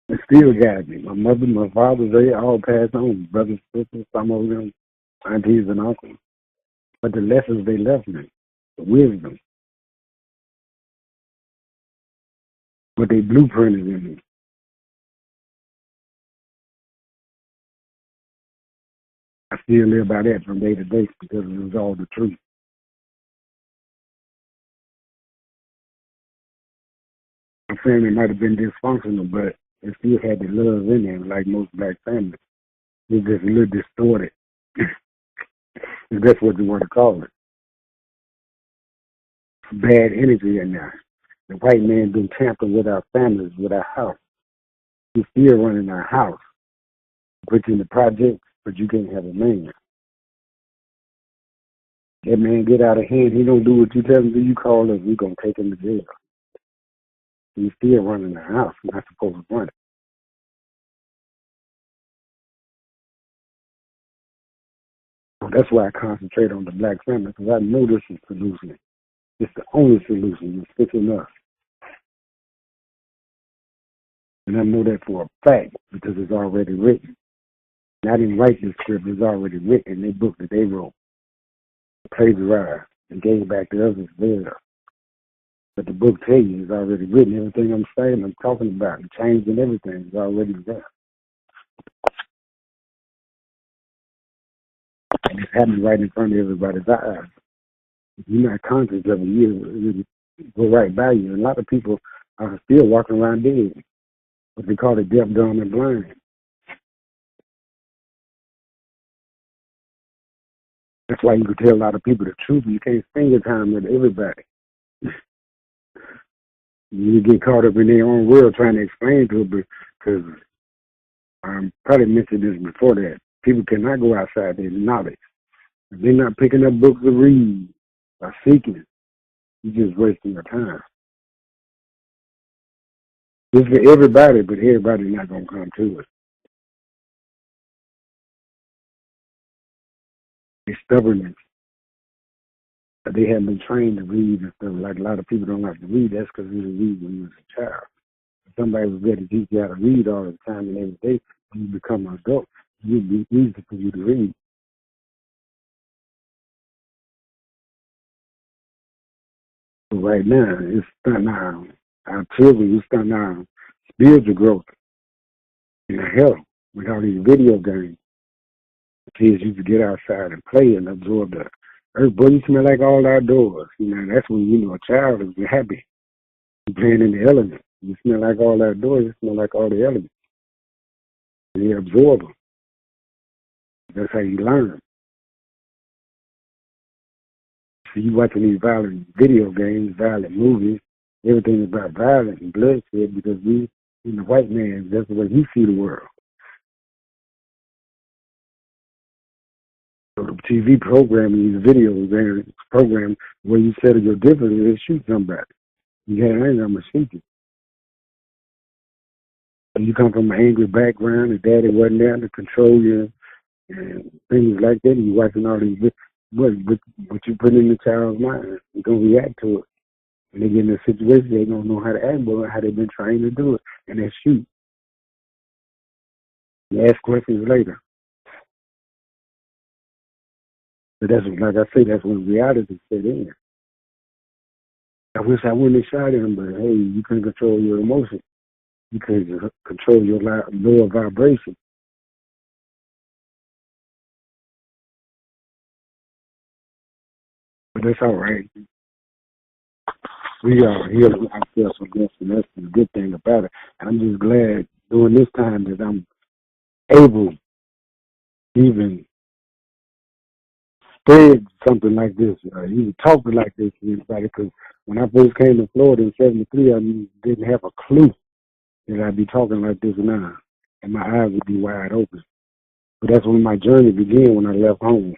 It still got me. My mother, my father, they all passed on. Brothers, sisters, some of them, aunties and uncles. But the lessons they left me, the wisdom, what they blueprinted in me. I still live by that from day to day because it was all the truth. My family might have been dysfunctional, but it still had the love in them, like most black families. It's just a little distorted, if that's what you want to call it. Bad energy in there. The white man been tampering with our families, with our house. He's still running our house. Put you in the project, but you can't have a man. That man get out of hand, he don't do what you tell him to do, you call us, we gonna take him to jail. He's still running the house, he's not supposed to run it. So that's why I concentrate on the black family, because I know this is the solution. It's the only solution. It's fixing us. And I know that for a fact because it's already written. And I didn't write this script, it's already written in their book that they wrote. Plagiarized and gave back to others there. But the book tell you it's already written. Everything I'm saying, I'm talking about, and changing everything is already there. And it's happening right in front of everybody's eyes. If you're not conscious of it, you go right by you. And a lot of people are still walking around dead. What they call it deaf, dumb, and blind. That's why you can tell a lot of people the truth. You can't spend your time with everybody. You get caught up in their own world trying to explain to it because I probably mentioned this before that people cannot go outside their knowledge. If they're not picking up books to read or seeking, you're just wasting your time. It's for everybody, but everybody's not going to come to it. It's stubbornness. They haven't been trained to read and stuff. Like a lot of people don't like to read. That's because you didn't read when you was a child. If somebody was there to teach you how to read all the time and every day, when you become an adult, it'd be easy for you to read. But right now, it's stunting our children, it's stunting our spiritual growth in the health with all these video games. Kids used to get outside and play and absorb the earth. Boy, you smell like all outdoors. You know, that's when you know a child is happy. You're playing in the elements. You smell like all outdoors, you smell like all the elements. And you absorb them. That's how you learn. So you watching these violent video games, violent movies, everything about violence and bloodshed because we, the white man, that's the way he see the world. So the TV program, these videos, and program where you settle your differences and shoot somebody. You had anger, I'm going to shoot you. You come from an angry background, and daddy wasn't there to control you, and things like that, and you're watching all these, what you put in the child's mind, you're going to react to it. When they get in a situation, they don't know how to act, but how they've been trained to do it, and they shoot. You ask questions later. But that's, like I say, that's when reality set in. I wish I wouldn't have shot him, but hey, you can control your emotions. You can control your lower vibration. But that's all right. We are here ourselves from this, and that's the good thing about it. And I'm just glad during this time that I'm able to even spread something like this, even talk like this to anybody. Because when I first came to Florida in '73, I didn't have a clue that I'd be talking like this now, and my eyes would be wide open. But that's when my journey began, when I left home.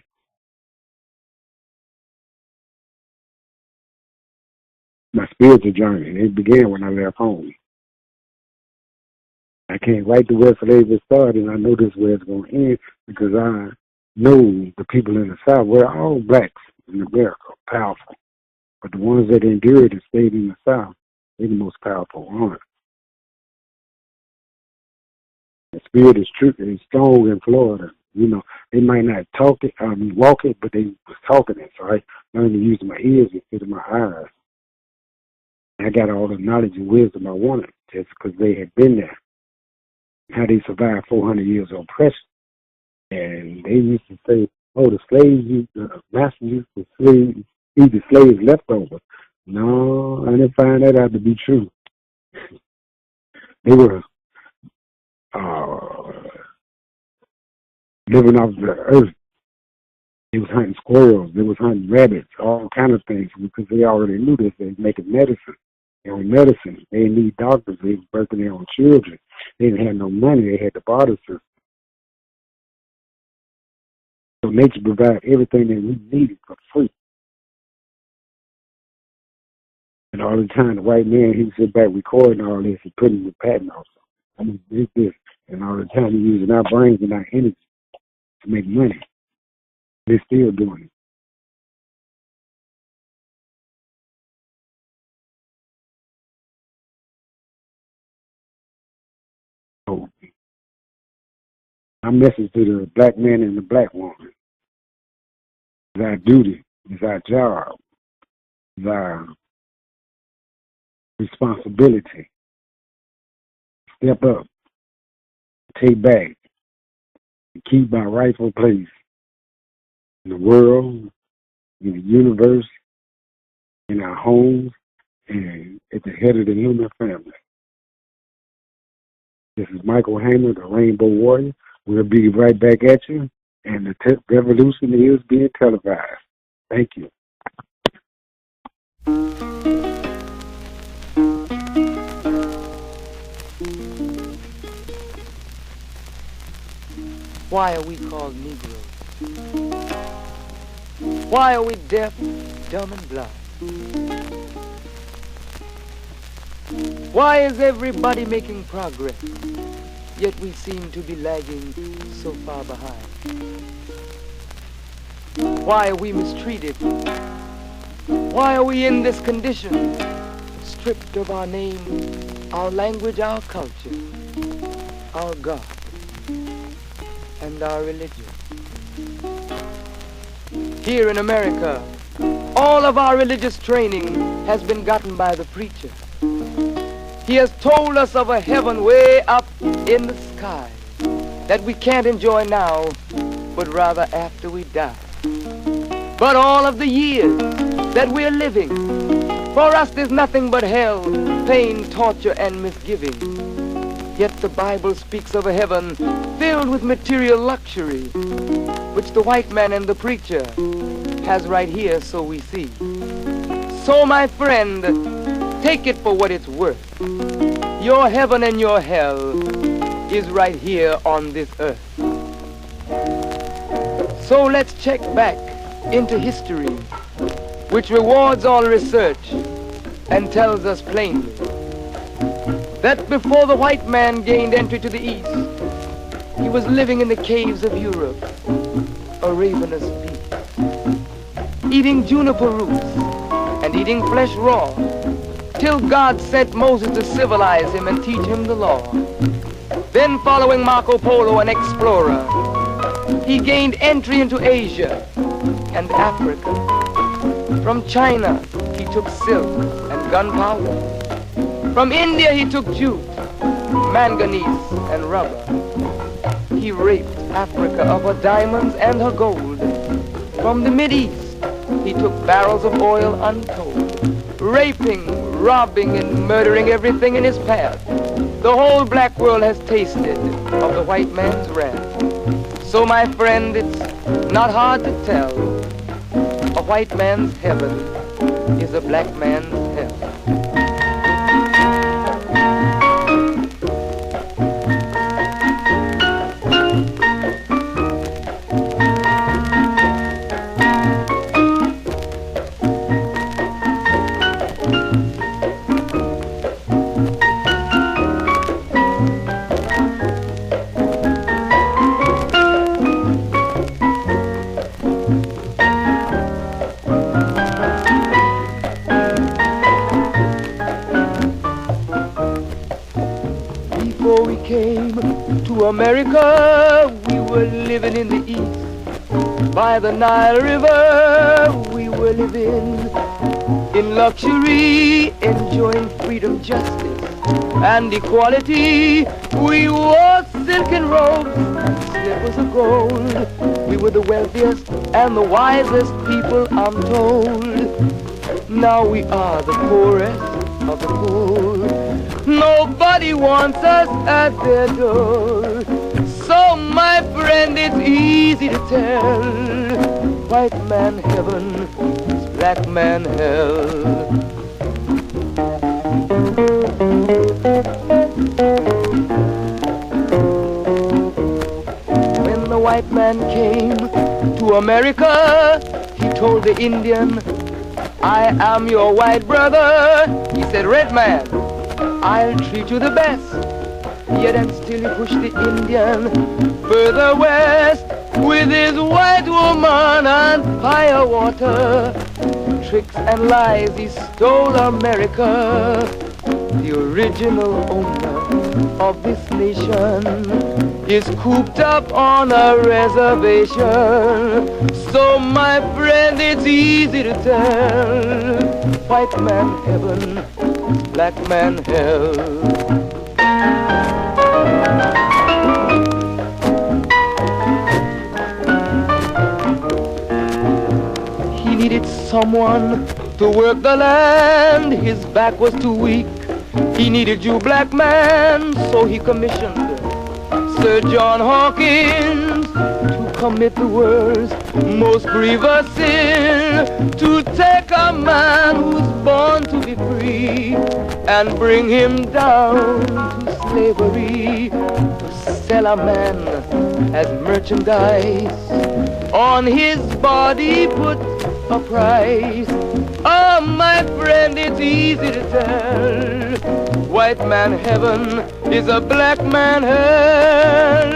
My spiritual journey, it began when I left home. I can't write the where slavery started, and I know this is where it's going to end, because I know the people in the South, we're all blacks in America, powerful. But the ones that endured and stayed in the South, they're the most powerful ones. The spirit is true, it's strong in Florida. You know, they might not walk it, but they was talking it. So I learned to use my ears instead of my eyes. I got all the knowledge and wisdom I wanted just because they had been there. How they survived 400 years of oppression. And they used to say, oh, the masters used to eat the slaves leftovers. No, I didn't find that out to be true. They were living off the earth. They was hunting squirrels. They was hunting rabbits, all kind of things, because they already knew this. They was making medicine. Their own medicine. They didn't need doctors. They was birthing their own children. They didn't have no money. They had the barter system. So nature provided everything that we needed for free. And all the time, the white man, he would sit back recording all this and putting the patent on. I mean, this. And all the time, he's using our brains and our energy to make money. They're still doing it. So, my message to the black man and the black woman is our duty, is our job, is our responsibility. Step up, take back, and keep our rightful place in the world, in the universe, in our homes, and at the head of the human family. This is Michael Hamer, the Rainbow Warrior. We'll be right back at you, and the revolution is being televised. Thank you. Why are we called Negroes? Why are we deaf, dumb, and blind? Why is everybody making progress, yet we seem to be lagging so far behind? Why are we mistreated? Why are we in this condition, stripped of our name, our language, our culture, our God, and our religion? Here in America, all of our religious training has been gotten by the preacher. He has told us of a heaven way up in the sky that we can't enjoy now, but rather after we die. But all of the years that we're living, for us there's nothing but hell, pain, torture, and misgiving. Yet the Bible speaks of a heaven filled with material luxury, which the white man and the preacher has right here, so we see. So my friend, take it for what it's worth. Your heaven and your hell is right here on this earth. So let's check back into history, which rewards all research and tells us plainly that before the white man gained entry to the East, he was living in the caves of Europe, a ravenous beast, eating juniper roots and eating flesh raw, till God sent Moses to civilize him and teach him the law. Then, following Marco Polo, an explorer, he gained entry into Asia and Africa. From China, he took silk and gunpowder. From India, he took jute, manganese, and rubber. He raped Africa of her diamonds and her gold. From the Mideast, he took barrels of oil untold, raping, robbing, and murdering everything in his path. The whole black world has tasted of the white man's wrath. So, my friend, it's not hard to tell. A white man's heaven is a black man's hell. Before we came to America, we were living in the East. By the Nile River, we were living in luxury, enjoying freedom, justice, and equality. We wore silken robes and slippers of gold. We were the wealthiest and the wisest people, I'm told. Now we are the poorest of the poor. Nobody wants us at their door. So, my friend, it's easy to tell. White man heaven is black man hell. When the white man came to America, he told the Indian, I am your white brother. He said, red man, I'll treat you the best. Yet and still he pushed the Indian further west with his white woman and fire water. Tricks and lies, he stole America. The original owner of this nation is cooped up on a reservation. So, my friend, it's easy to tell. White man heaven, black man hell. He needed someone to work the land. His back was too weak. He needed you, black man, so he commissioned Sir John Hawkins to commit the world's most grievous sin, to take a man who's born to be free and bring him down to slavery, to sell a man as merchandise, on his body put a price. Oh, my friend, it's easy to tell. White man heaven is a black man hell.